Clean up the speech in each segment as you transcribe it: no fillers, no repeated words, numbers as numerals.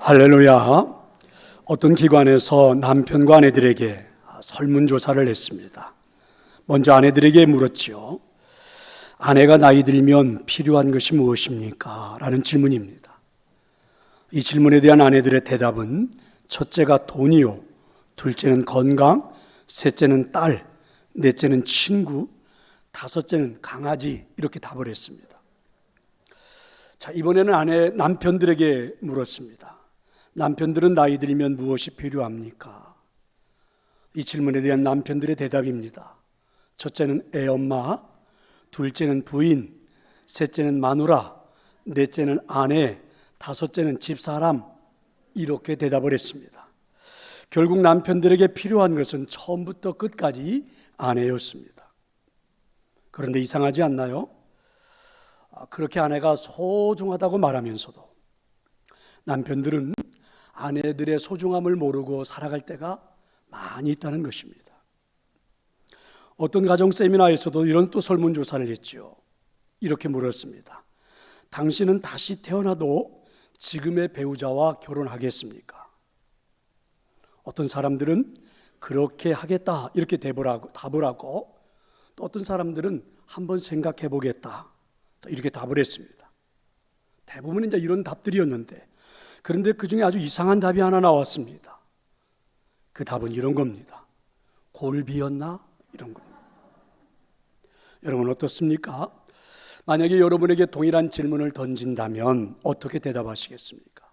할렐루야. 어떤 기관에서 남편과 아내들에게 설문조사를 했습니다. 먼저 아내들에게 물었지요. 아내가 나이 들면 필요한 것이 무엇입니까? 라는 질문입니다. 이 질문에 대한 아내들의 대답은 첫째가 돈이요, 둘째는 건강, 셋째는 딸, 넷째는 친구, 다섯째는 강아지, 이렇게 답을 했습니다. 자, 이번에는 남편들에게 물었습니다. 남편들은 나이 들면 무엇이 필요합니까? 이 질문에 대한 남편들의 대답입니다. 첫째는 애엄마, 둘째는 부인, 셋째는 마누라, 넷째는 아내, 다섯째는 집사람, 이렇게 대답을 했습니다. 결국 남편들에게 필요한 것은 처음부터 끝까지 아내였습니다. 그런데 이상하지 않나요? 그렇게 아내가 소중하다고 말하면서도 남편들은 아내들의 소중함을 모르고 살아갈 때가 많이 있다는 것입니다. 어떤 가정 세미나에서도 이런 또 설문조사를 했죠. 이렇게 물었습니다. 당신은 다시 태어나도 지금의 배우자와 결혼하겠습니까? 어떤 사람들은 그렇게 하겠다 이렇게 답을 하고, 또 어떤 사람들은 한번 생각해 보겠다 이렇게 답을 했습니다. 대부분 이제 이런 답들이었는데, 그런데 그 중에 아주 이상한 답이 하나 나왔습니다. 그 답은 이런 겁니다. 골비였나? 이런 겁니다. 여러분 어떻습니까? 만약에 여러분에게 동일한 질문을 던진다면 어떻게 대답하시겠습니까?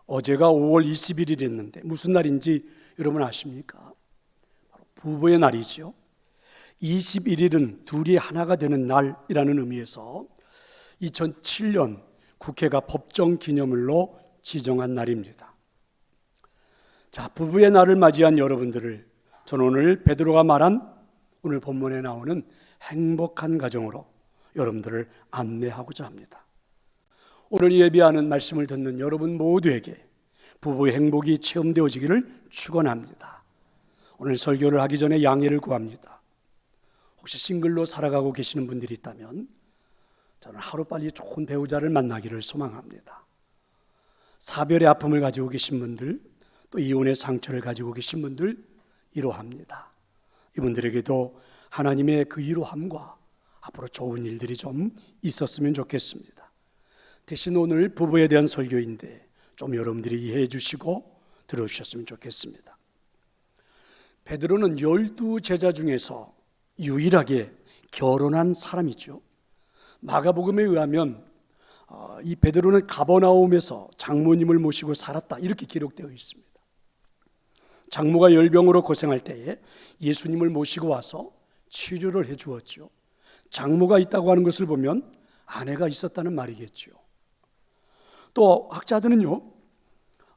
어제가 5월 21일이었는데 무슨 날인지 여러분 아십니까? 바로 부부의 날이죠. 21일은 둘이 하나가 되는 날이라는 의미에서 2007년 국회가 법정 기념일로 지정한 날입니다. 자, 부부의 날을 맞이한 여러분들을 저는 오늘 베드로가 말한 오늘 본문에 나오는 행복한 가정으로 여러분들을 안내하고자 합니다. 오늘 예배하는 말씀을 듣는 여러분 모두에게 부부의 행복이 체험되어지기를 축원합니다. 오늘 설교를 하기 전에 양해를 구합니다. 혹시 싱글로 살아가고 계시는 분들이 있다면 저는 하루빨리 좋은 배우자를 만나기를 소망합니다. 사별의 아픔을 가지고 계신 분들, 또 이혼의 상처를 가지고 계신 분들 위로합니다. 이분들에게도 하나님의 그 위로함과 앞으로 좋은 일들이 좀 있었으면 좋겠습니다. 대신 오늘 부부에 대한 설교인데 좀 여러분들이 이해해 주시고 들어주셨으면 좋겠습니다. 베드로는 12제자 중에서 유일하게 결혼한 사람이죠. 마가복음에 의하면 이 베드로는 가버나움에서 장모님을 모시고 살았다 이렇게 기록되어 있습니다. 장모가 열병으로 고생할 때에 예수님을 모시고 와서 치료를 해 주었죠. 장모가 있다고 하는 것을 보면 아내가 있었다는 말이겠죠. 또 학자들은요,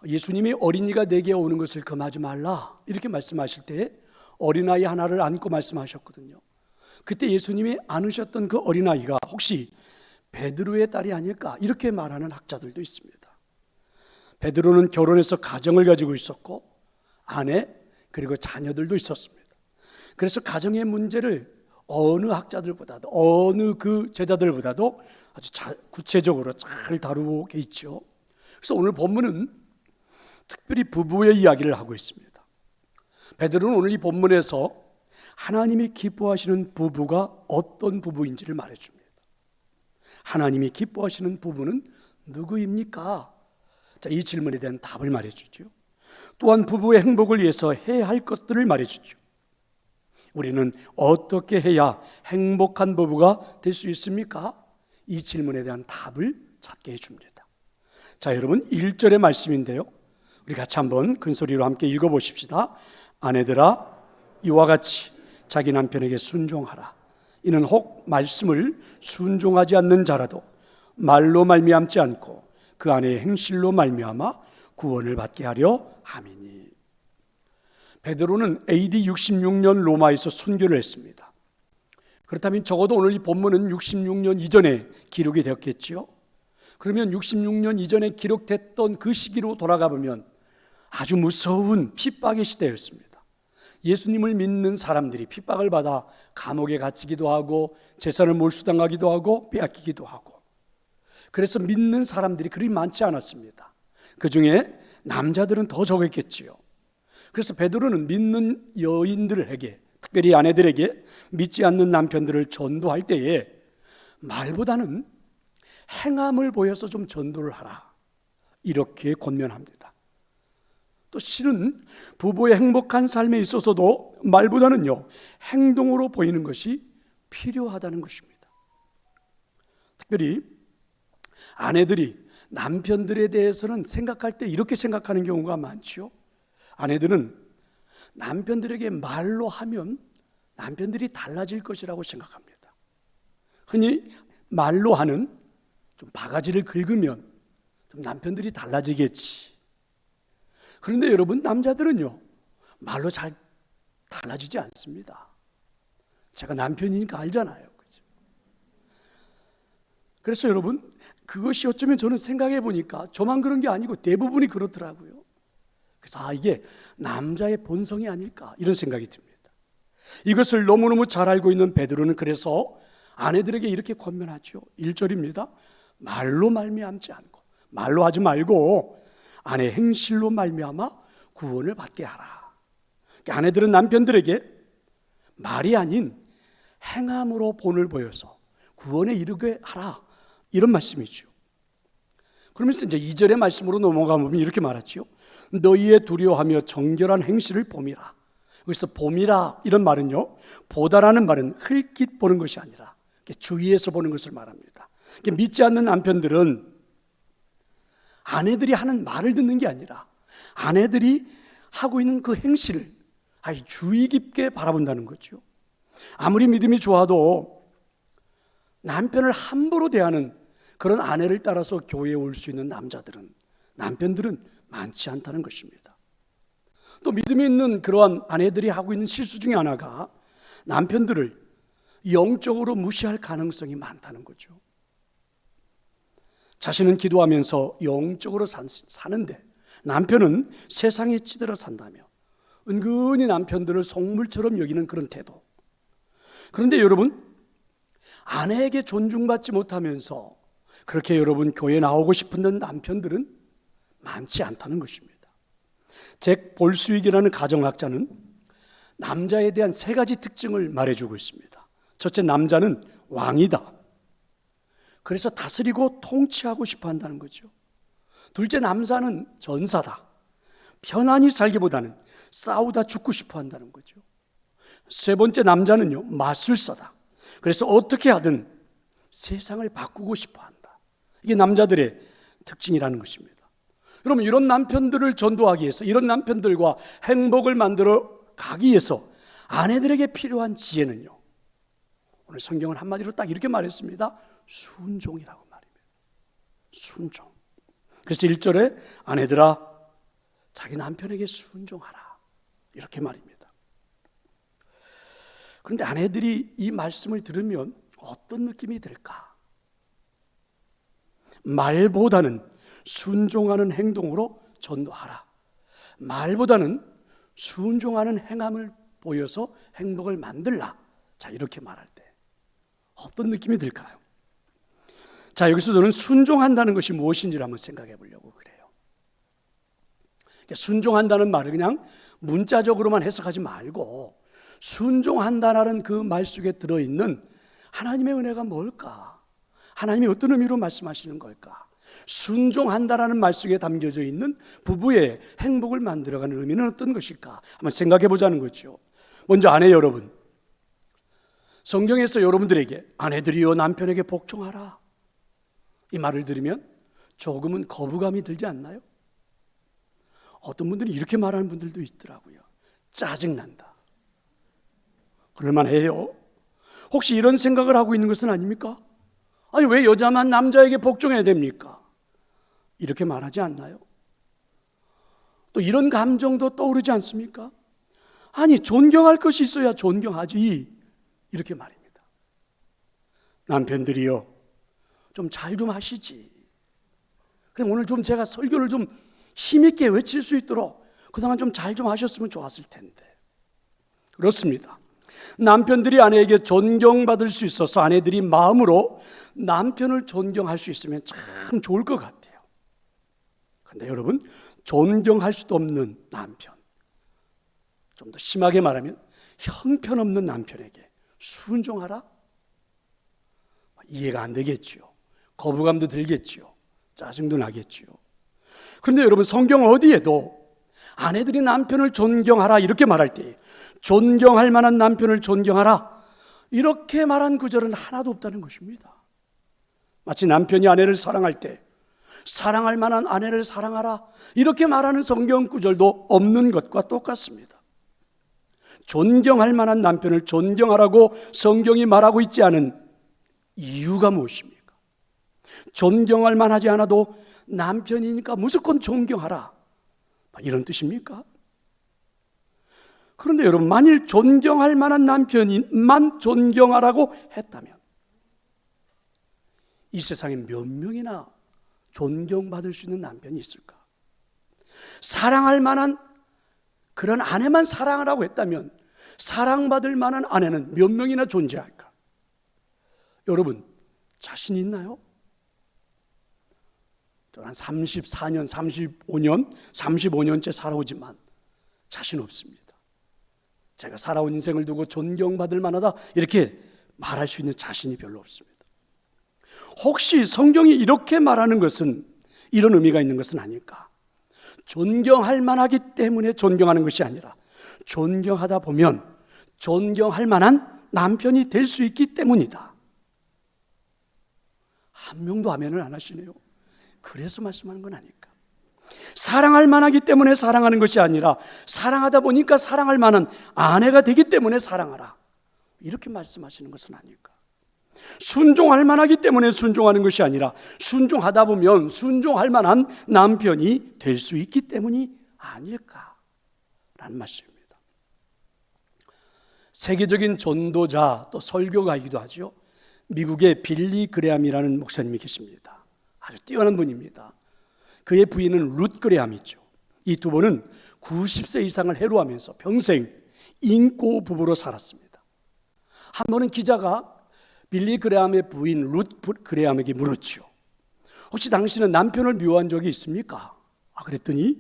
예수님이 어린이가 내게 오는 것을 금하지 말라 이렇게 말씀하실 때 어린아이 하나를 안고 말씀하셨거든요. 그때 예수님이 안으셨던 그 어린아이가 혹시 베드로의 딸이 아닐까 이렇게 말하는 학자들도 있습니다. 베드로는 결혼해서 가정을 가지고 있었고 아내 그리고 자녀들도 있었습니다. 그래서 가정의 문제를 어느 학자들보다도 어느 그 제자들보다도 아주 구체적으로 잘 다루고 있죠. 그래서 오늘 본문은 특별히 부부의 이야기를 하고 있습니다. 베드로는 오늘 이 본문에서 하나님이 기뻐하시는 부부가 어떤 부부인지를 말해줍니다. 하나님이 기뻐하시는 부부는 누구입니까? 자, 이 질문에 대한 답을 말해주죠. 또한 부부의 행복을 위해서 해야 할 것들을 말해주죠. 우리는 어떻게 해야 행복한 부부가 될 수 있습니까? 이 질문에 대한 답을 찾게 해줍니다. 자, 여러분 1절의 말씀인데요, 우리 같이 한번 큰 소리로 함께 읽어보십시다. 아내들아 이와 같이 자기 남편에게 순종하라. 이는 혹 말씀을 순종하지 않는 자라도 말로 말미암지 않고 그 아내의 행실로 말미암아 구원을 받게 하려 함이니. 베드로는 AD 66년 로마에서 순교를 했습니다. 그렇다면 적어도 오늘 이 본문은 66년 이전에 기록이 되었겠지요. 그러면 66년 이전에 기록됐던 그 시기로 돌아가 보면 아주 무서운 핍박의 시대였습니다. 예수님을 믿는 사람들이 핍박을 받아 감옥에 갇히기도 하고 재산을 몰수당하기도 하고 빼앗기기도 하고, 그래서 믿는 사람들이 그리 많지 않았습니다. 그 중에 남자들은 더 적었겠지요. 그래서 베드로는 믿는 여인들에게, 특별히 아내들에게 믿지 않는 남편들을 전도할 때에 말보다는 행함을 보여서 좀 전도를 하라, 이렇게 권면합니다. 또 실은 부부의 행복한 삶에 있어서도 말보다는요, 행동으로 보이는 것이 필요하다는 것입니다. 특별히 아내들이 남편들에 대해서는 생각할 때 이렇게 생각하는 경우가 많죠. 아내들은 남편들에게 말로 하면 남편들이 달라질 것이라고 생각합니다. 흔히 말로 하는 좀 바가지를 긁으면 좀 남편들이 달라지겠지. 그런데 여러분, 남자들은요, 말로 잘 달라지지 않습니다. 제가 남편이니까 알잖아요. 그죠? 그래서 여러분, 그것이 어쩌면 저는 생각해 보니까 저만 그런 게 아니고 대부분이 그렇더라고요. 그래서 이게 남자의 본성이 아닐까, 이런 생각이 듭니다. 이것을 너무너무 잘 알고 있는 베드로는 그래서 아내들에게 이렇게 권면하죠. 1절입니다. 말로 말미암지 않고, 말로 하지 말고 아내 행실로 말미암아 구원을 받게 하라. 그러니까 아내들은 남편들에게 말이 아닌 행함으로 본을 보여서 구원에 이르게 하라, 이런 말씀이죠. 그러면서 이제 2절의 말씀으로 넘어가면 이렇게 말하죠. 너희의 두려워하며 정결한 행실을 봄이라. 그래서 봄이라, 이런 말은요, 보다라는 말은 흘낏 보는 것이 아니라 주위에서 보는 것을 말합니다. 믿지 않는 남편들은 아내들이 하는 말을 듣는 게 아니라 아내들이 하고 있는 그 행실을 주의 깊게 바라본다는 거죠. 아무리 믿음이 좋아도 남편을 함부로 대하는 그런 아내를 따라서 교회에 올 수 있는 남편들은 많지 않다는 것입니다. 또 믿음이 있는 그러한 아내들이 하고 있는 실수 중에 하나가 남편들을 영적으로 무시할 가능성이 많다는 거죠. 자신은 기도하면서 영적으로 사는데 남편은 세상에 찌들어 산다며 은근히 남편들을 속물처럼 여기는 그런 태도. 그런데 여러분, 아내에게 존중받지 못하면서 그렇게 여러분 교회에 나오고 싶은 남편들은 많지 않다는 것입니다. 잭 볼스윅이라는 가정학자는 남자에 대한 3가지 특징을 말해주고 있습니다. 첫째, 남자는 왕이다. 그래서 다스리고 통치하고 싶어 한다는 거죠. 둘째, 남자는 전사다. 편안히 살기보다는 싸우다 죽고 싶어 한다는 거죠. 세 번째, 남자는요, 마술사다. 그래서 어떻게 하든 세상을 바꾸고 싶어 한다. 이게 남자들의 특징이라는 것입니다. 여러분, 이런 남편들을 전도하기 위해서, 이런 남편들과 행복을 만들어 가기 위해서 아내들에게 필요한 지혜는요, 오늘 성경은 한마디로 딱 이렇게 말했습니다. 순종이라고 말입니다. 순종. 그래서 1절에 아내들아 자기 남편에게 순종하라, 이렇게 말입니다. 그런데 아내들이 이 말씀을 들으면 어떤 느낌이 들까? 말보다는 순종하는 행동으로 전도하라. 말보다는 순종하는 행함을 보여서 행복을 만들라. 자, 이렇게 말할 때 어떤 느낌이 들까요? 자, 여기서 저는 순종한다는 것이 무엇인지를 한번 생각해 보려고 그래요. 순종한다는 말을 그냥 문자적으로만 해석하지 말고 순종한다라는 그 말 속에 들어있는 하나님의 은혜가 뭘까? 하나님이 어떤 의미로 말씀하시는 걸까? 순종한다라는 말 속에 담겨져 있는 부부의 행복을 만들어가는 의미는 어떤 것일까? 한번 생각해 보자는 거죠. 먼저 아내 여러분, 성경에서 여러분들에게 아내들이여 남편에게 복종하라, 이 말을 들으면 조금은 거부감이 들지 않나요? 어떤 분들은 이렇게 말하는 분들도 있더라고요. 짜증난다. 그럴만해요. 혹시 이런 생각을 하고 있는 것은 아닙니까? 아니, 왜 여자만 남자에게 복종해야 됩니까? 이렇게 말하지 않나요? 또 이런 감정도 떠오르지 않습니까? 아니, 존경할 것이 있어야 존경하지, 이렇게 말입니다. 남편들이요, 좀 잘 좀 하시지. 그럼 오늘 좀 제가 설교를 좀 힘있게 외칠 수 있도록 그동안 좀 잘 좀 하셨으면 좋았을 텐데. 그렇습니다. 남편들이 아내에게 존경받을 수 있어서 아내들이 마음으로 남편을 존경할 수 있으면 참 좋을 것 같아요. 근데 여러분, 존경할 수도 없는 남편, 좀 더 심하게 말하면 형편없는 남편에게 순종하라? 이해가 안 되겠지요. 거부감도 들겠지요. 짜증도 나겠지요. 그런데 여러분, 성경 어디에도 아내들이 남편을 존경하라 이렇게 말할 때 존경할 만한 남편을 존경하라 이렇게 말한 구절은 하나도 없다는 것입니다. 마치 남편이 아내를 사랑할 때 사랑할 만한 아내를 사랑하라 이렇게 말하는 성경 구절도 없는 것과 똑같습니다. 존경할 만한 남편을 존경하라고 성경이 말하고 있지 않은 이유가 무엇입니까? 존경할 만하지 않아도 남편이니까 무조건 존경하라 이런 뜻입니까? 그런데 여러분, 만일 존경할 만한 남편만 존경하라고 했다면 이 세상에 몇 명이나 존경받을 수 있는 남편이 있을까? 사랑할 만한 그런 아내만 사랑하라고 했다면 사랑받을 만한 아내는 몇 명이나 존재할까? 여러분, 자신 있나요? 저는 한 34년, 35년째 살아오지만 자신 없습니다. 제가 살아온 인생을 두고 존경받을 만하다 이렇게 말할 수 있는 자신이 별로 없습니다. 혹시 성경이 이렇게 말하는 것은 이런 의미가 있는 것은 아닐까? 존경할 만하기 때문에 존경하는 것이 아니라 존경하다 보면 존경할 만한 남편이 될 수 있기 때문이다. 한 명도 아멘을 안 하시네요. 그래서 말씀하는 건 아닐까? 사랑할 만하기 때문에 사랑하는 것이 아니라 사랑하다 보니까 사랑할 만한 아내가 되기 때문에 사랑하라 이렇게 말씀하시는 것은 아닐까? 순종할 만하기 때문에 순종하는 것이 아니라 순종하다 보면 순종할 만한 남편이 될 수 있기 때문이 아닐까라는 말씀입니다. 세계적인 전도자 또 설교가이기도 하죠. 미국의 빌리 그레함이라는 목사님이 계십니다. 아주 뛰어난 분입니다. 그의 부인은 룻 그레함이죠. 이 두 분은 90세 이상을 해로하면서 평생 인고 부부로 살았습니다. 한 번은 기자가 빌리 그레함의 부인 룻 그레함에게 물었죠. 혹시 당신은 남편을 미워한 적이 있습니까? 그랬더니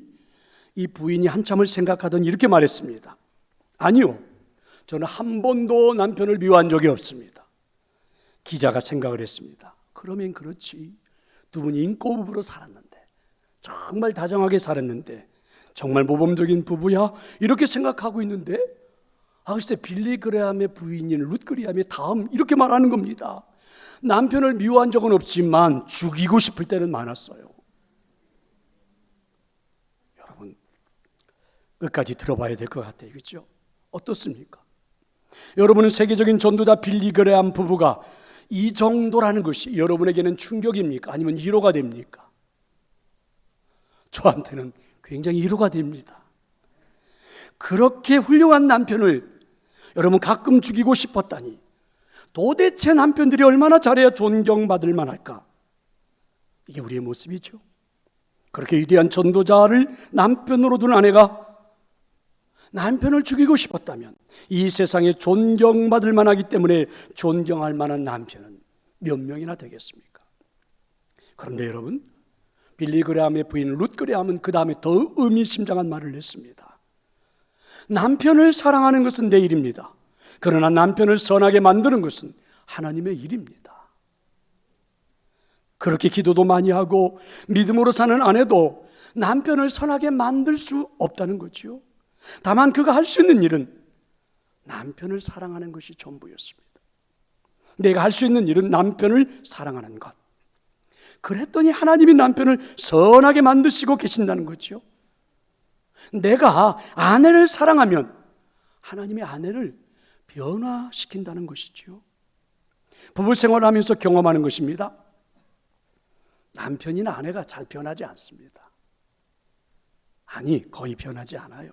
이 부인이 한참을 생각하더니 이렇게 말했습니다. 아니요, 저는 한 번도 남편을 미워한 적이 없습니다. 기자가 생각을 했습니다. 그러면 그렇지, 두 분이 인꼬부부로 살았는데, 정말 다정하게 살았는데 정말 모범적인 부부야 이렇게 생각하고 있는데 글쎄 빌리 그레함의 부인인 룻 그레함의 다음 이렇게 말하는 겁니다. 남편을 미워한 적은 없지만 죽이고 싶을 때는 많았어요. 여러분, 끝까지 들어봐야 될 것 같아요. 그렇죠? 어떻습니까? 여러분은 세계적인 전도자 빌리 그레함 부부가 이 정도라는 것이 여러분에게는 충격입니까? 아니면 위로가 됩니까? 저한테는 굉장히 위로가 됩니다. 그렇게 훌륭한 남편을 여러분 가끔 죽이고 싶었다니, 도대체 남편들이 얼마나 잘해야 존경받을 만할까? 이게 우리의 모습이죠. 그렇게 위대한 전도자를 남편으로 둔 아내가 남편을 죽이고 싶었다면 이 세상에 존경받을 만하기 때문에 존경할 만한 남편은 몇 명이나 되겠습니까? 그런데 여러분, 빌리 그레함의 부인 룻 그레함은 그 다음에 더 의미심장한 말을 했습니다. 남편을 사랑하는 것은 내 일입니다. 그러나 남편을 선하게 만드는 것은 하나님의 일입니다. 그렇게 기도도 많이 하고 믿음으로 사는 아내도 남편을 선하게 만들 수 없다는 거죠. 다만 그가 할 수 있는 일은 남편을 사랑하는 것이 전부였습니다. 내가 할 수 있는 일은 남편을 사랑하는 것. 그랬더니 하나님이 남편을 선하게 만드시고 계신다는 거죠. 내가 아내를 사랑하면 하나님이 아내를 변화시킨다는 것이죠. 부부 생활하면서 경험하는 것입니다. 남편이나 아내가 잘 변하지 않습니다. 아니, 거의 변하지 않아요.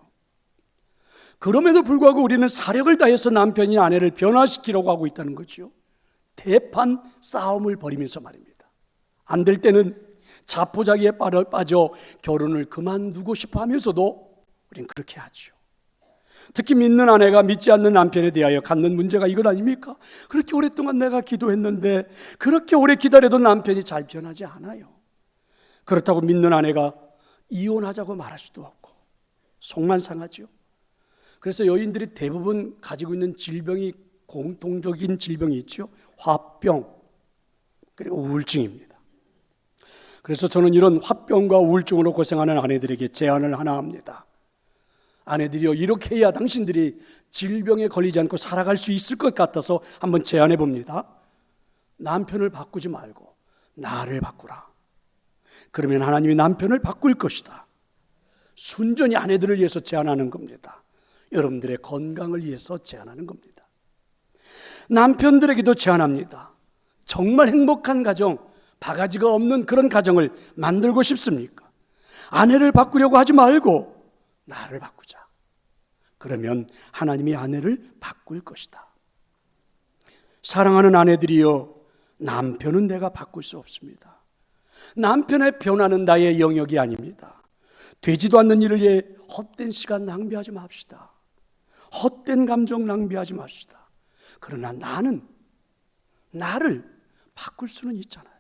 그럼에도 불구하고 우리는 사력을 다해서 남편이나 아내를 변화시키려고 하고 있다는 거죠. 대판 싸움을 벌이면서 말입니다. 안 될 때는 자포자기에 빠져 결혼을 그만두고 싶어 하면서도 우리는 그렇게 하죠. 특히 믿는 아내가 믿지 않는 남편에 대하여 갖는 문제가 이것 아닙니까? 그렇게 오랫동안 내가 기도했는데 그렇게 오래 기다려도 남편이 잘 변하지 않아요. 그렇다고 믿는 아내가 이혼하자고 말할 수도 없고 속만 상하죠. 그래서 여인들이 대부분 가지고 있는 질병이 공통적인 질병이 있죠. 화병 그리고 우울증입니다. 그래서 저는 이런 화병과 우울증으로 고생하는 아내들에게 제안을 하나 합니다. 아내들이요, 이렇게 해야 당신들이 질병에 걸리지 않고 살아갈 수 있을 것 같아서 한번 제안해 봅니다. 남편을 바꾸지 말고 나를 바꾸라. 그러면 하나님이 남편을 바꿀 것이다. 순전히 아내들을 위해서 제안하는 겁니다. 여러분들의 건강을 위해서 제안하는 겁니다. 남편들에게도 제안합니다. 정말 행복한 가정, 바가지가 없는 그런 가정을 만들고 싶습니까? 아내를 바꾸려고 하지 말고 나를 바꾸자. 그러면 하나님이 아내를 바꿀 것이다. 사랑하는 아내들이여, 남편은 내가 바꿀 수 없습니다. 남편의 변화는 나의 영역이 아닙니다. 되지도 않는 일을 위해 헛된 시간 낭비하지 맙시다. 헛된 감정 낭비하지 맙시다. 그러나 나를 바꿀 수는 있잖아요.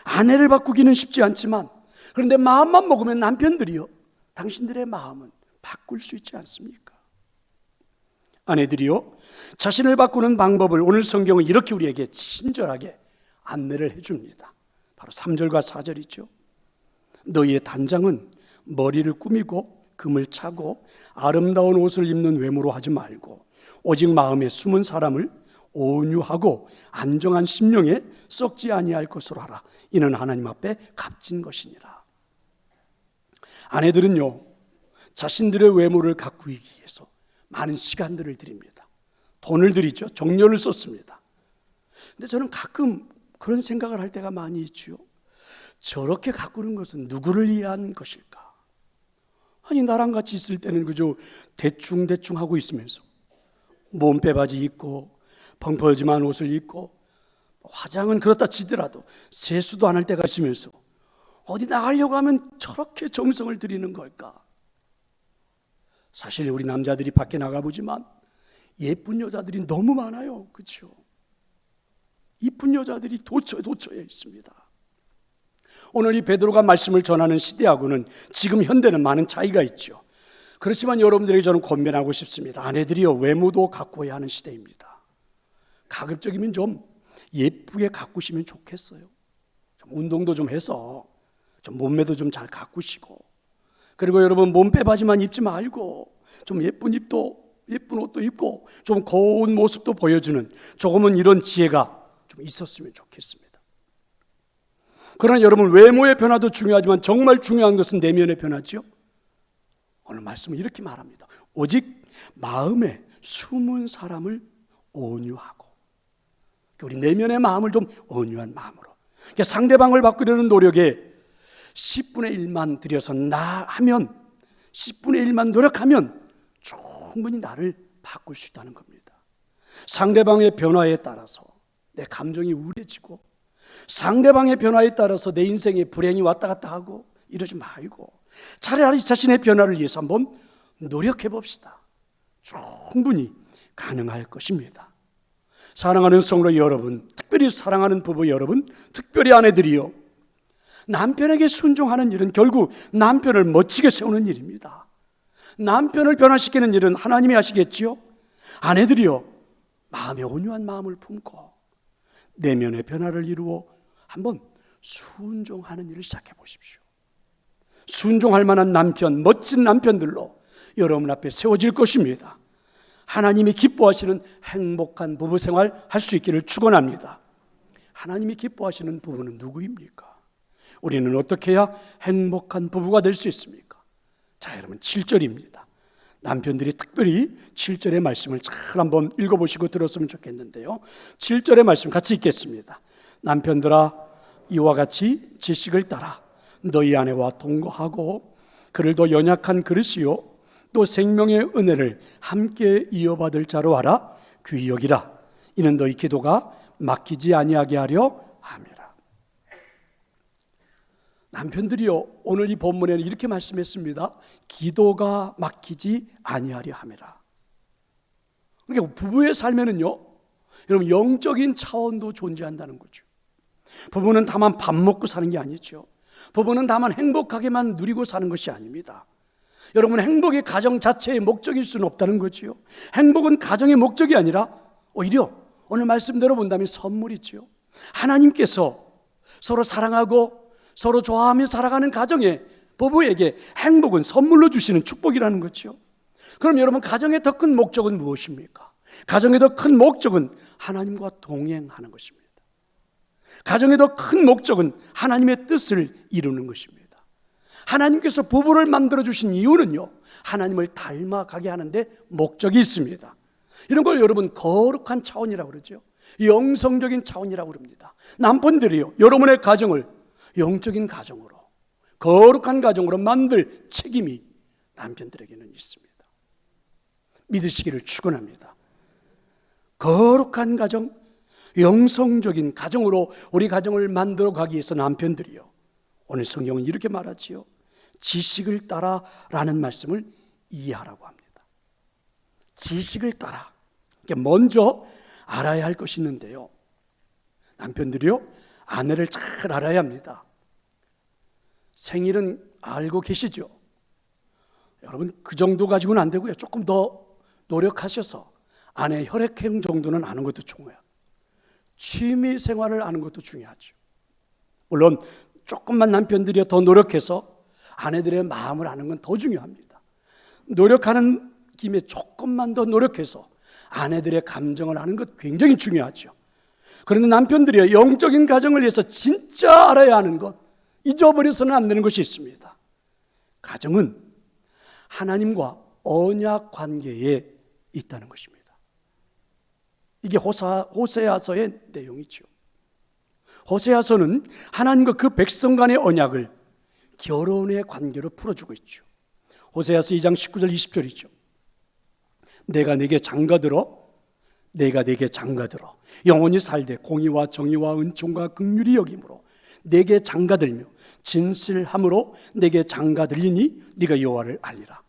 아내를 바꾸기는 쉽지 않지만, 그런데 마음만 먹으면 남편들이요, 당신들의 마음은 바꿀 수 있지 않습니까? 아내들이요, 자신을 바꾸는 방법을 오늘 성경은 이렇게 우리에게 친절하게 안내를 해줍니다. 바로 3절과 4절이죠. 너희의 단장은 머리를 꾸미고 금을 차고 아름다운 옷을 입는 외모로 하지 말고 오직 마음에 숨은 사람을 온유하고 안정한 심령에 썩지 아니할 것으로 하라. 이는 하나님 앞에 값진 것이니라. 아내들은요, 자신들의 외모를 가꾸기 위해서 많은 시간들을 드립니다. 돈을 들이죠. 정열을 썼습니다. 근데 저는 가끔 그런 생각을 할 때가 많이 있죠. 저렇게 가꾸는 것은 누구를 위한 것일까? 아니, 나랑 같이 있을 때는 그저 대충 하고 있으면서 몸빼바지 입고 펑퍼짐한 옷을 입고 화장은 그렇다 치더라도 세수도 안 할 때가 있으면서 어디 나가려고 하면 저렇게 정성을 들이는 걸까? 사실 우리 남자들이 밖에 나가보지만 예쁜 여자들이 너무 많아요. 그렇죠? 이쁜 여자들이 도처에 있습니다. 오늘 이 베드로가 말씀을 전하는 시대하고는 지금 현대는 많은 차이가 있죠. 그렇지만 여러분들에게 저는 권면하고 싶습니다. 아내들이요, 외모도 가꾸어야 하는 시대입니다. 가급적이면 좀 예쁘게 가꾸시면 좋겠어요. 좀 운동도 좀 해서 좀 몸매도 좀 잘 가꾸시고, 그리고 여러분 몸빼바지만 입지 말고 좀 예쁜 옷도 입고 좀 고운 모습도 보여주는 조금은 이런 지혜가 좀 있었으면 좋겠습니다. 그러나 여러분, 외모의 변화도 중요하지만 정말 중요한 것은 내면의 변화죠. 오늘 말씀은 이렇게 말합니다. 오직 마음에 숨은 사람을 온유하고, 우리 내면의 마음을 좀 온유한 마음으로, 그러니까 상대방을 바꾸려는 노력에 10분의 1만 들여서 하면 10분의 1만 노력하면 충분히 나를 바꿀 수 있다는 겁니다. 상대방의 변화에 따라서 내 감정이 우울해지고, 상대방의 변화에 따라서 내 인생에 불행이 왔다 갔다 하고 이러지 말고 차라리 자신의 변화를 위해서 한번 노력해 봅시다. 충분히 가능할 것입니다. 사랑하는 성도 여러분, 특별히 사랑하는 부부 여러분, 특별히 아내들이요, 남편에게 순종하는 일은 결국 남편을 멋지게 세우는 일입니다. 남편을 변화시키는 일은 하나님이 하시겠지요. 아내들이요, 마음에 온유한 마음을 품고 내면의 변화를 이루어 한번 순종하는 일을 시작해 보십시오. 순종할 만한 남편, 멋진 남편들로 여러분 앞에 세워질 것입니다. 하나님이 기뻐하시는 행복한 부부 생활 할 수 있기를 축원합니다. 하나님이 기뻐하시는 부부는 누구입니까? 우리는 어떻게 해야 행복한 부부가 될 수 있습니까? 자, 여러분 7절입니다. 남편들이 특별히 7절의 말씀을 잘 한번 읽어보시고 들었으면 좋겠는데요. 7절의 말씀 같이 읽겠습니다. 남편들아, 이와 같이 지식을 따라 너희 아내와 동거하고 그를 더 연약한 그릇이요 또 생명의 은혜를 함께 이어받을 자로 알아 귀히 여기라. 이는 너희 기도가 막히지 아니하게 하려 함이라. 남편들이요, 오늘 이 본문에는 이렇게 말씀했습니다. 기도가 막히지 아니하려 함이라. 그러니까 부부의 삶에는요, 여러분 영적인 차원도 존재한다는 거죠. 부부는 다만 밥 먹고 사는 게 아니죠. 부부는 다만 행복하게만 누리고 사는 것이 아닙니다. 여러분, 행복이 가정 자체의 목적일 수는 없다는 거지요. 행복은 가정의 목적이 아니라 오히려 오늘 말씀 들어본다면 선물이지요. 하나님께서 서로 사랑하고 서로 좋아하며 살아가는 가정에, 부부에게 행복은 선물로 주시는 축복이라는 거죠. 그럼 여러분, 가정의 더 큰 목적은 무엇입니까? 가정의 더 큰 목적은 하나님과 동행하는 것입니다. 가정의 더 큰 목적은 하나님의 뜻을 이루는 것입니다. 하나님께서 부부를 만들어주신 이유는요, 하나님을 닮아가게 하는데 목적이 있습니다. 이런 걸 여러분 거룩한 차원이라고 그러죠. 영성적인 차원이라고 그럽니다. 남편들이요, 여러분의 가정을 영적인 가정으로, 거룩한 가정으로 만들 책임이 남편들에게는 있습니다. 믿으시기를 축원합니다. 거룩한 가정, 영성적인 가정으로 우리 가정을 만들어 가기 위해서 남편들이요, 오늘 성경은 이렇게 말하지요. 지식을 따라라는 말씀을 이해하라고 합니다. 지식을 따라. 먼저 알아야 할 것이 있는데요, 남편들이요, 아내를 잘 알아야 합니다. 생일은 알고 계시죠? 여러분, 그 정도 가지고는 안 되고요, 조금 더 노력하셔서 아내의 혈액형 정도는 아는 것도 중요해요. 취미 생활을 아는 것도 중요하죠. 물론 조금만 남편들이 더 노력해서 아내들의 마음을 아는 건 더 중요합니다. 노력하는 김에 조금만 더 노력해서 아내들의 감정을 아는 것 굉장히 중요하죠. 그런데 남편들이 영적인 가정을 위해서 진짜 알아야 하는 것, 잊어버려서는 안 되는 것이 있습니다. 가정은 하나님과 언약 관계에 있다는 것입니다. 이게 호세아서의 내용이죠. 호세아서는 하나님과 그 백성 간의 언약을 결혼의 관계로 풀어주고 있죠. 호세아서 2장 19절 20절이죠. 내가 네게 장가들어 영원히 살되 공의와 정의와 은총과 긍휼이 여김으로 네게 장가들며 진실함으로 네게 장가들리니 네가 여호와를 알리라.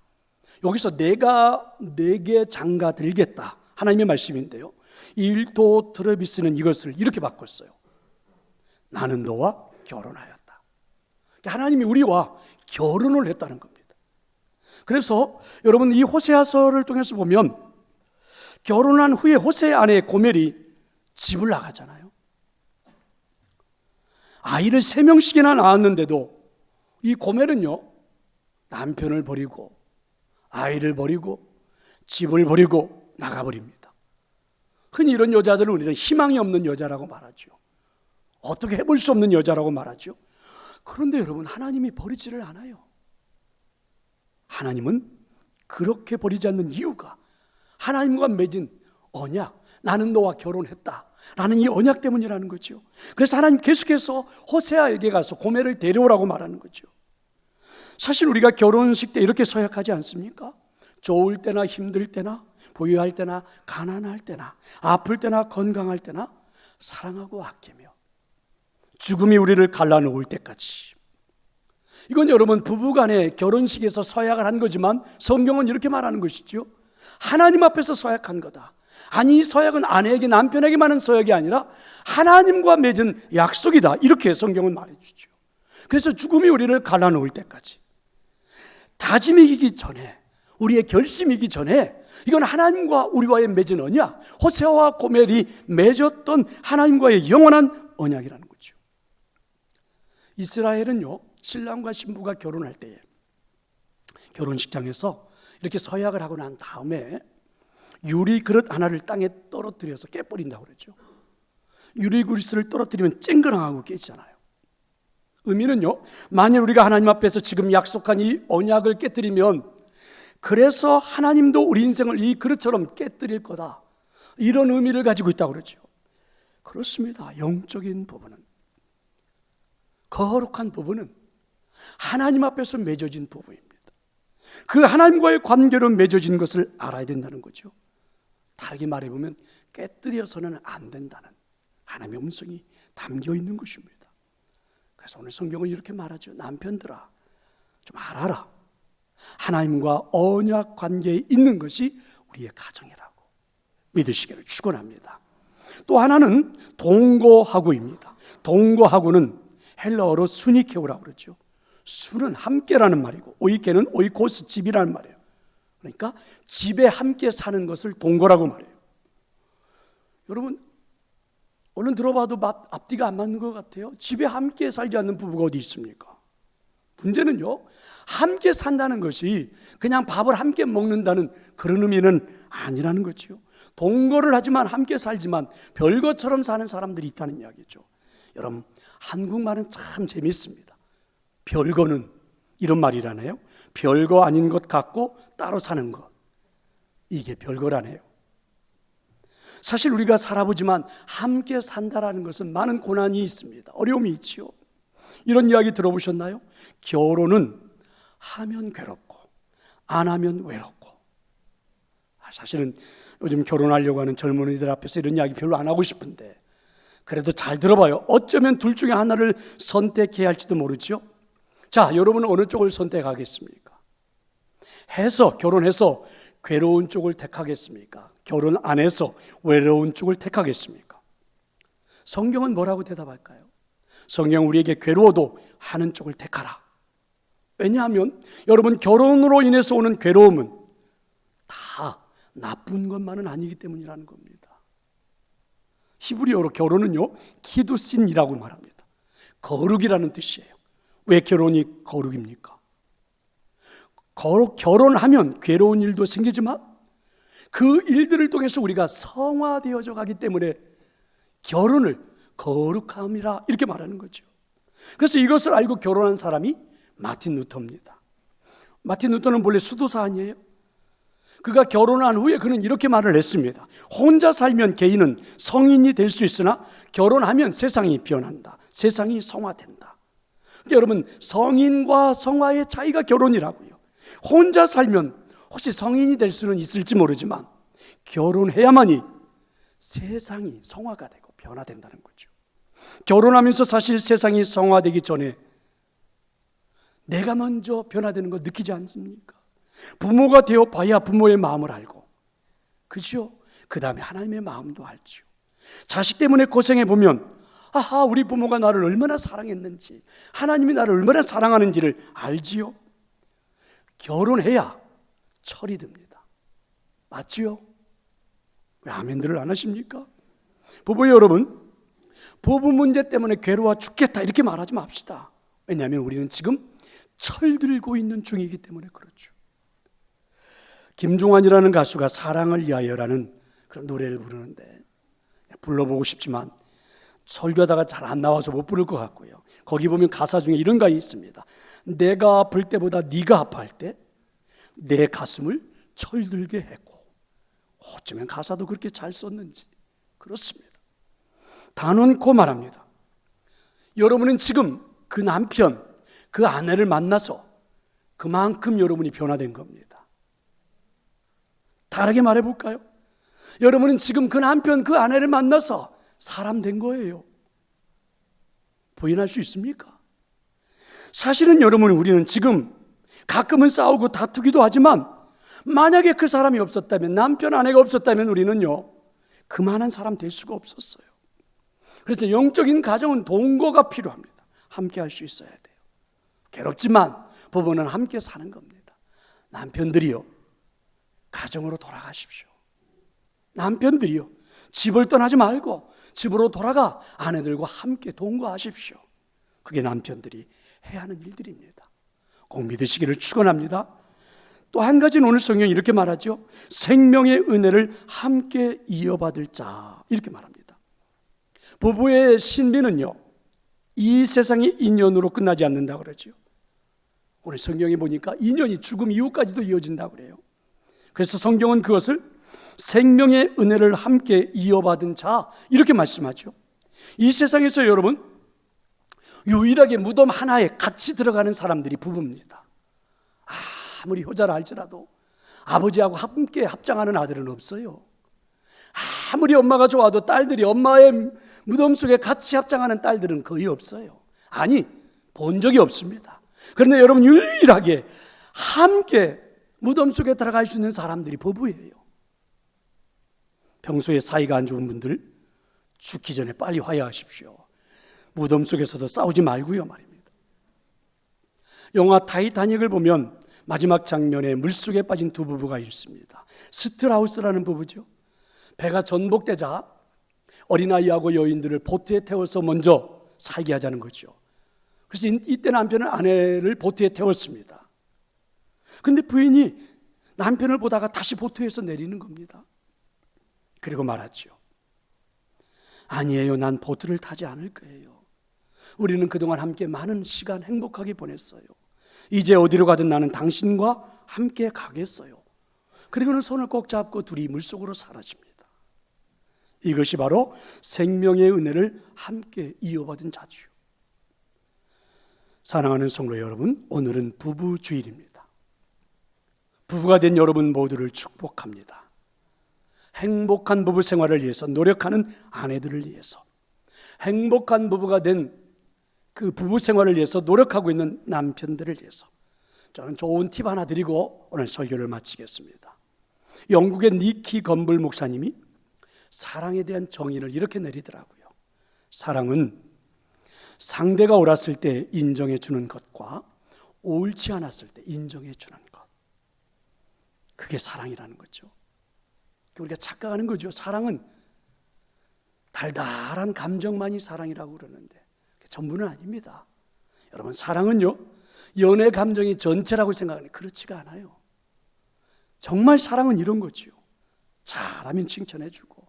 여기서 내가 네게 장가들겠다, 하나님의 말씀인데요, 일도 트레비스는 이것을 이렇게 바꿨어요. 나는 너와 결혼하였다. 하나님이 우리와 결혼을 했다는 겁니다. 그래서 여러분, 이 호세아서를 통해서 보면 결혼한 후에 호세 아내 고멜이 집을 나가잖아요. 아이를 3명씩이나 낳았는데도 이 고멜은요, 남편을 버리고 아이를 버리고 집을 버리고 나가버립니다. 흔히 이런 여자들을 우리는 희망이 없는 여자라고 말하죠. 어떻게 해볼 수 없는 여자라고 말하죠. 그런데 여러분, 하나님이 버리지를 않아요. 하나님은 그렇게 버리지 않는 이유가 하나님과 맺은 언약, 나는 너와 결혼했다 라는 이 언약 때문이라는 거죠. 그래서 하나님 계속해서 호세아에게 가서 고멜을 데려오라고 말하는 거죠. 사실 우리가 결혼식 때 이렇게 서약하지 않습니까? 좋을 때나 힘들 때나 부유할 때나 가난할 때나 아플 때나 건강할 때나 사랑하고 아끼며 죽음이 우리를 갈라놓을 때까지. 이건 여러분, 부부간의 결혼식에서 서약을 한 거지만 성경은 이렇게 말하는 것이죠. 하나님 앞에서 서약한 거다. 아니, 이 서약은 아내에게, 남편에게만 하는 서약이 아니라 하나님과 맺은 약속이다, 이렇게 성경은 말해주죠. 그래서 죽음이 우리를 갈라놓을 때까지, 다짐이기 전에, 우리의 결심이기 전에, 이건 하나님과 우리와의 맺은 언약, 호세아와 고멜이 맺었던 하나님과의 영원한 언약이라는 거죠. 이스라엘은요, 신랑과 신부가 결혼할 때에 결혼식장에서 이렇게 서약을 하고 난 다음에 유리 그릇 하나를 땅에 떨어뜨려서 깨버린다고 그러죠. 유리 그릇을 떨어뜨리면 쨍그랑하고 깨지잖아요. 의미는요, 만일 우리가 하나님 앞에서 지금 약속한 이 언약을 깨뜨리면, 그래서 하나님도 우리 인생을 이 그릇처럼 깨뜨릴 거다, 이런 의미를 가지고 있다고 그러죠. 그렇습니다. 영적인 부분은, 거룩한 부분은 하나님 앞에서 맺어진 부부입니다. 그 하나님과의 관계로 맺어진 것을 알아야 된다는 거죠. 다르게 말해보면 깨뜨려서는 안 된다는 하나님의 음성이 담겨 있는 것입니다. 그래서 오늘 성경은 이렇게 말하죠. 남편들아, 좀 알아라. 하나님과 언약 관계에 있는 것이 우리의 가정이라고 믿으시기를 축원합니다. 또 하나는 동거하고입니다. 동거하고는 헬라어로 수니케오라고 그러죠. 수는 함께라는 말이고 오이케는 오이코스 집이라는 말이에요. 그러니까 집에 함께 사는 것을 동거라고 말해요. 여러분 얼른 들어봐도 앞뒤가 안 맞는 것 같아요. 집에 함께 살지 않는 부부가 어디 있습니까? 문제는요, 함께 산다는 것이 그냥 밥을 함께 먹는다는 그런 의미는 아니라는 거죠. 동거를 하지만 함께 살지만 별것처럼 사는 사람들이 있다는 이야기죠. 여러분 한국말은 참 재밌습니다. 별거는 이런 말이라네요. 별거 아닌 것 같고 따로 사는 것, 이게 별거라네요. 사실 우리가 살아보지만 함께 산다라는 것은 많은 고난이 있습니다. 어려움이 있지요. 이런 이야기 들어보셨나요? 결혼은 하면 괴롭고 안 하면 외롭고. 사실은 요즘 결혼하려고 하는 젊은이들 앞에서 이런 이야기 별로 안 하고 싶은데 그래도 잘 들어봐요. 어쩌면 둘 중에 하나를 선택해야 할지도 모르죠. 자, 여러분은 어느 쪽을 선택하겠습니까? 결혼해서 괴로운 쪽을 택하겠습니까? 결혼 안 해서 외로운 쪽을 택하겠습니까? 성경은 뭐라고 대답할까요? 성경은 우리에게 괴로워도 하는 쪽을 택하라. 왜냐하면 여러분 결혼으로 인해서 오는 괴로움은 다 나쁜 것만은 아니기 때문이라는 겁니다. 히브리어로 결혼은요 키두신이라고 말합니다. 거룩이라는 뜻이에요. 왜 결혼이 거룩입니까? 결혼하면 괴로운 일도 생기지만 그 일들을 통해서 우리가 성화되어져 가기 때문에 결혼을 거룩함이라 이렇게 말하는 거죠. 그래서 이것을 알고 결혼한 사람이 마틴 루터입니다. 마틴 루터는 본래 수도사 아니에요? 그가 결혼한 후에 그는 이렇게 말을 했습니다. 혼자 살면 개인은 성인이 될 수 있으나 결혼하면 세상이 변한다. 세상이 성화된다. 그러니까 여러분 성인과 성화의 차이가 결혼이라고요. 혼자 살면 혹시 성인이 될 수는 있을지 모르지만 결혼해야만이 세상이 성화가 되고 변화된다는 거죠. 결혼하면서 사실 세상이 성화되기 전에 내가 먼저 변화되는 거 느끼지 않습니까? 부모가 되어 봐야 부모의 마음을 알고, 그죠? 그 다음에 하나님의 마음도 알죠. 자식 때문에 고생해 보면 아하, 우리 부모가 나를 얼마나 사랑했는지, 하나님이 나를 얼마나 사랑하는지를 알지요. 결혼해야 철이 듭니다. 맞지요? 왜 아멘들을 안 하십니까? 부부 여러분, 부부 문제 때문에 괴로워 죽겠다 이렇게 말하지 맙시다. 왜냐하면 우리는 지금 철들고 있는 중이기 때문에 그렇죠. 김종환이라는 가수가 사랑을 위하여라는 그런 노래를 부르는데 불러보고 싶지만 설교하다가 잘 안 나와서 못 부를 것 같고요. 거기 보면 가사 중에 이런 가사 있습니다. 내가 아플 때보다 네가 아파할 때 내 가슴을 철들게 했고. 어쩌면 가사도 그렇게 잘 썼는지. 그렇습니다. 단언코 말합니다. 여러분은 지금 그 남편, 그 아내를 만나서 그만큼 여러분이 변화된 겁니다. 다르게 말해볼까요? 여러분은 지금 그 남편, 그 아내를 만나서 사람 된 거예요. 부인할 수 있습니까? 사실은 여러분, 우리는 지금 가끔은 싸우고 다투기도 하지만 만약에 그 사람이 없었다면, 남편, 아내가 없었다면 우리는요 그만한 사람 될 수가 없었어요. 그래서 영적인 가정은 동거가 필요합니다. 함께 할 수 있어야 돼요. 괴롭지만 부부는 함께 사는 겁니다. 남편들이요, 가정으로 돌아가십시오. 남편들이요, 집을 떠나지 말고 집으로 돌아가 아내들과 함께 동거하십시오. 그게 남편들이 해야 하는 일들입니다. 꼭 믿으시기를 축원합니다. 또 한 가지는 오늘 성경이 이렇게 말하죠. 생명의 은혜를 함께 이어받을 자, 이렇게 말합니다. 부부의 신비는요 이 세상의 인연으로 끝나지 않는다고 그러죠. 오늘 성경에 보니까 인연이 죽음 이후까지도 이어진다고 그래요. 그래서 성경은 그것을 생명의 은혜를 함께 이어받은 자, 이렇게 말씀하죠. 이 세상에서 여러분 유일하게 무덤 하나에 같이 들어가는 사람들이 부부입니다. 아무리 효자라 할지라도 아버지하고 함께 합장하는 아들은 없어요. 아무리 엄마가 좋아도 딸들이 엄마의 무덤 속에 같이 합장하는 딸들은 거의 없어요. 아니, 본 적이 없습니다. 그런데 여러분 유일하게 함께 무덤 속에 들어갈 수 있는 사람들이 부부예요. 평소에 사이가 안 좋은 분들 죽기 전에 빨리 화해하십시오. 무덤 속에서도 싸우지 말고요 말입니다. 영화 타이타닉을 보면 마지막 장면에 물속에 빠진 두 부부가 있습니다. 스트라우스라는 부부죠. 배가 전복되자 어린아이하고 여인들을 보트에 태워서 먼저 살게 하자는 거죠. 그래서 이때 남편은 아내를 보트에 태웠습니다. 그런데 부인이 남편을 보다가 다시 보트에서 내리는 겁니다. 그리고 말하죠. 아니에요, 난 보트를 타지 않을 거예요. 우리는 그동안 함께 많은 시간 행복하게 보냈어요. 이제 어디로 가든 나는 당신과 함께 가겠어요. 그리고는 손을 꼭 잡고 둘이 물속으로 사라집니다. 이것이 바로 생명의 은혜를 함께 이어받은 자주요. 사랑하는 성도 여러분, 오늘은 부부 주일입니다. 부부가 된 여러분 모두를 축복합니다. 행복한 부부 생활을 위해서 노력하는 아내들을 위해서, 행복한 부부가 된 그 부부 생활을 위해서 노력하고 있는 남편들을 위해서 저는 좋은 팁 하나 드리고 오늘 설교를 마치겠습니다. 영국의 니키 건블 목사님이 사랑에 대한 정의를 이렇게 내리더라고요. 사랑은 상대가 옳았을 때 인정해 주는 것과 옳지 않았을 때 인정해 주는 것, 그게 사랑이라는 거죠. 우리가 착각하는 거죠. 사랑은 달달한 감정만이 사랑이라고 그러는데 전부는 아닙니다. 여러분, 사랑은요 연애 감정이 전체라고 생각하는데 그렇지가 않아요. 정말 사랑은 이런 거지요. 잘하면 칭찬해주고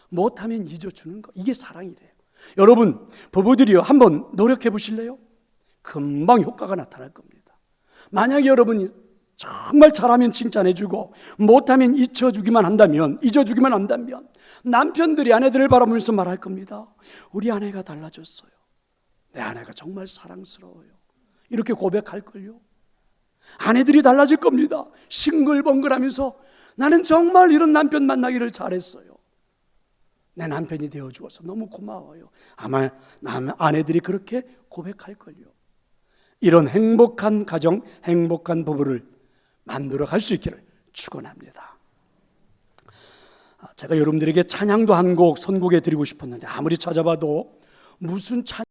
못하면 잊어주는 거, 이게 사랑이래요. 여러분, 부부들이요 한번 노력해 보실래요? 금방 효과가 나타날 겁니다. 만약에 여러분이 정말 잘하면 칭찬해주고 못하면 잊어주기만 한다면 남편들이 아내들을 바라보면서 말할 겁니다. 우리 아내가 달라졌어요. 내 아내가 정말 사랑스러워요. 이렇게 고백할걸요. 아내들이 달라질 겁니다. 싱글벙글하면서 나는 정말 이런 남편 만나기를 잘했어요. 내 남편이 되어주어서 너무 고마워요. 아마 아내들이 그렇게 고백할걸요. 이런 행복한 가정, 행복한 부부를 만들어 갈 수 있기를 축원합니다. 제가 여러분들에게 찬양도 한 곡 선곡해 드리고 싶었는데 아무리 찾아봐도 무슨 찬양